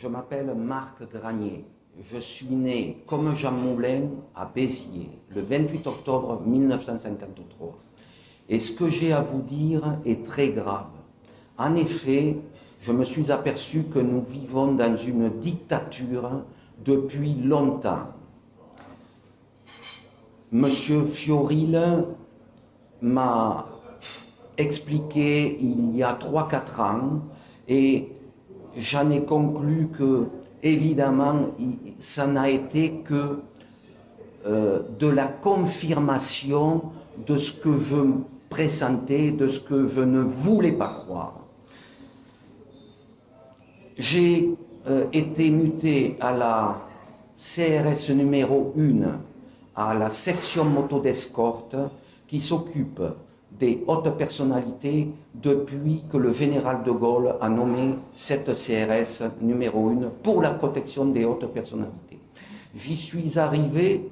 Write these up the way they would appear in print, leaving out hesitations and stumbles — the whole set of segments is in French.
Je m'appelle Marc Granier. Je suis né, comme Jean Moulin, à Béziers, le 28 octobre 1953. Et ce que j'ai à vous dire est très grave. En effet, je me suis aperçu que nous vivons dans une dictature depuis longtemps. Monsieur Fioril m'a expliqué il y a 3-4 ans et j'en ai conclu que, évidemment, ça n'a été que de la confirmation de ce que je pressentais, de ce que je ne voulais pas croire. J'ai été muté à la CRS numéro 1, à la section moto d'escorte, qui s'occupe des hautes personnalités depuis que le général de Gaulle a nommé cette CRS numéro 1 pour la protection des hautes personnalités. J'y suis arrivé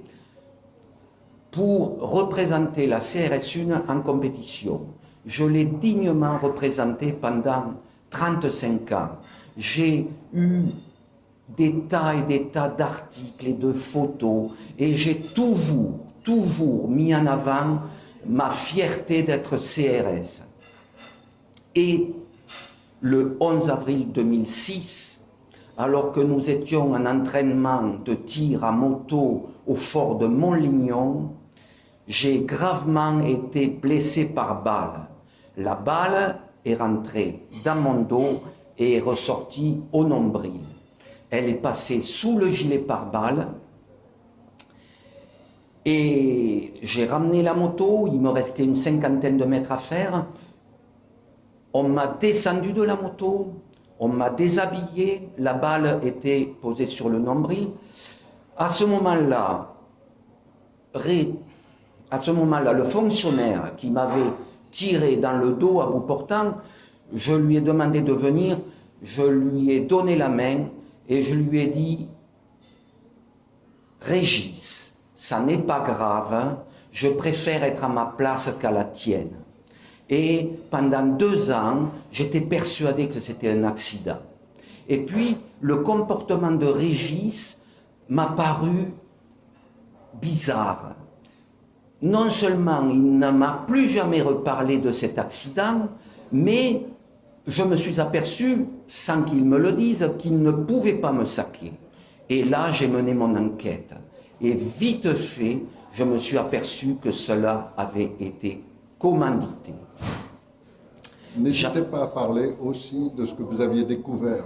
pour représenter la CRS 1 en compétition. Je l'ai dignement représentée pendant 35 ans. J'ai eu des tas et des tas d'articles et de photos et j'ai toujours mis en avant ma fierté d'être CRS. Et le 11 avril 2006, alors que nous étions en entraînement de tir à moto au fort de Montlignon, j'ai gravement été blessé par balle. La balle est rentrée dans mon dos et est ressortie au nombril. Elle est passée sous le gilet pare-balles et j'ai ramené la moto, il me restait une 50aine de mètres à faire. On m'a descendu de la moto, on m'a déshabillé, la balle était posée sur le nombril. À ce moment-là, le fonctionnaire qui m'avait tiré dans le dos à bout portant, je lui ai demandé de venir, je lui ai donné la main et je lui ai dit « Régis, ça n'est pas grave, hein, je préfère être à ma place qu'à la tienne. » Et pendant 2 ans, j'étais persuadé que c'était un accident. Et puis, le comportement de Régis m'a paru bizarre. Non seulement il ne m'a plus jamais reparlé de cet accident, mais je me suis aperçu, sans qu'il me le dise, qu'il ne pouvait pas me saquer. Et là, j'ai mené mon enquête. Et vite fait, je me suis aperçu que cela avait été commandité. N'hésitez pas à parler aussi de ce que vous aviez découvert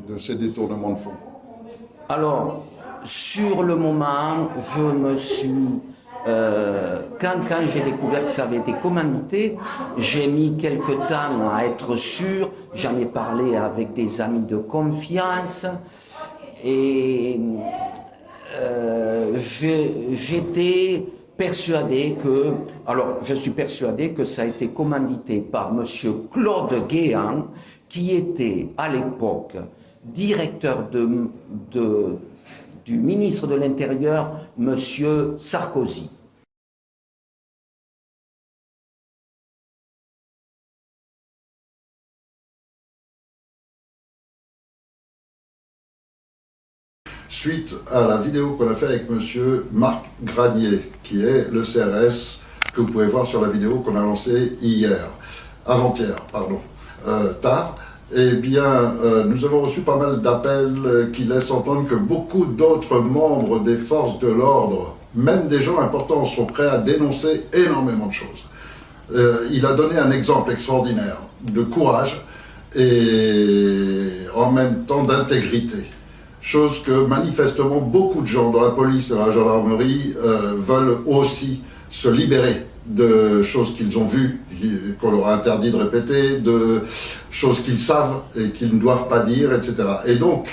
de ces détournements de fonds. Alors, sur le moment, je me suis... quand j'ai découvert que ça avait été commandité, j'ai mis quelque temps à être sûr, j'en ai parlé avec des amis de confiance et j'étais persuadé que, je suis persuadé que ça a été commandité par monsieur Claude Guéant, qui était à l'époque directeur du ministre de l'Intérieur, monsieur Sarkozy. Suite à la vidéo qu'on a fait avec monsieur Marc Granier, qui est le CRS que vous pouvez voir sur la vidéo qu'on a lancée avant-hier, tard, eh bien, nous avons reçu pas mal d'appels qui laissent entendre que beaucoup d'autres membres des forces de l'ordre, même des gens importants, sont prêts à dénoncer énormément de choses. Il a donné un exemple extraordinaire de courage et en même temps d'intégrité. Chose que manifestement beaucoup de gens dans la police et dans la gendarmerie veulent aussi se libérer de choses qu'ils ont vues, qu'on leur a interdit de répéter, de choses qu'ils savent et qu'ils ne doivent pas dire, etc. Et donc,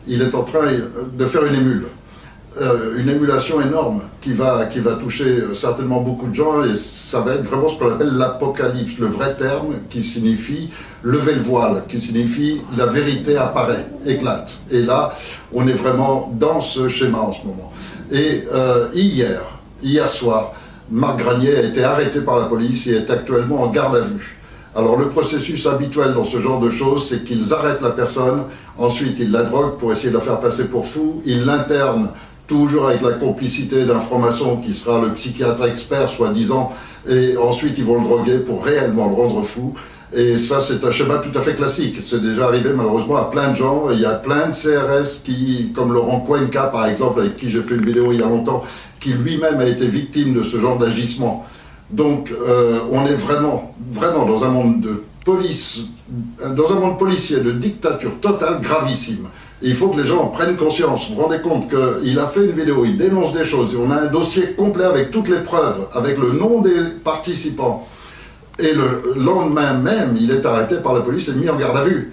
il est en train de faire une émulation énorme qui va toucher certainement beaucoup de gens, et ça va être vraiment ce qu'on appelle l'apocalypse, le vrai terme qui signifie lever le voile, qui signifie la vérité apparaît, éclate. Et là, on est vraiment dans ce schéma en ce moment. Et hier soir, Marc Granier a été arrêté par la police et est actuellement en garde à vue. Alors le processus habituel dans ce genre de choses, c'est qu'ils arrêtent la personne, ensuite ils la droguent pour essayer de la faire passer pour fou, ils l'internent toujours avec la complicité d'un franc-maçon qui sera le psychiatre expert soi-disant, et ensuite ils vont le droguer pour réellement le rendre fou. Et ça, c'est un schéma tout à fait classique. C'est déjà arrivé malheureusement à plein de gens. Il y a plein de CRS qui, comme Laurent Cuenca par exemple, avec qui j'ai fait une vidéo il y a longtemps, qui lui-même a été victime de ce genre d'agissement. Donc on est vraiment dans un monde de police, dans un monde policier, de dictature totale gravissime. Et il faut que les gens en prennent conscience. Vous vous rendez compte qu'il a fait une vidéo, il dénonce des choses, et on a un dossier complet avec toutes les preuves, avec le nom des participants. Et le lendemain même, il est arrêté par la police et mis en garde à vue.